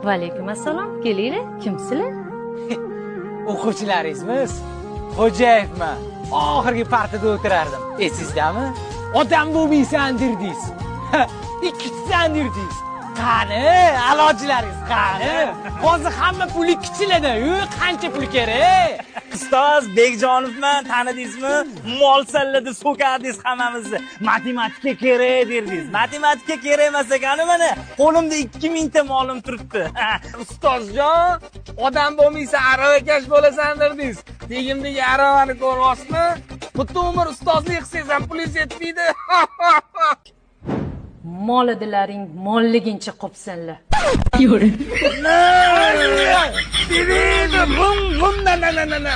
Va alaykum assalom. Kelinglar. Kimsizlar? O'quvchilaringizmiz? Xo'jayevman. Oxirgi partada o'tirardim. Esizdami? Odam bo'lmaysan dirdingiz. Ikkitadan dirdingiz. Qani, alojilaringiz qani? Hozir hamma puli kichiladi-yu, qancha pul kerak? Ustoz Bekjonovman, tanidingizmi? Mol sallada so'kardingiz hammamizni. Matematika kerak derdingiz. Matematika kerak emas ekan mana. Qo'limda 2000 ta molim turibdi. Ustozjon, odam bo'lmaysa aravakash bo'lasan derdingiz. Tegimdagi aravani ko'ryapsizmi? Butun umr ustozlik qilsangiz ham pulingiz yetmaydi. Molidilaring molligincha qopsanlar. Bum bum na na na na na.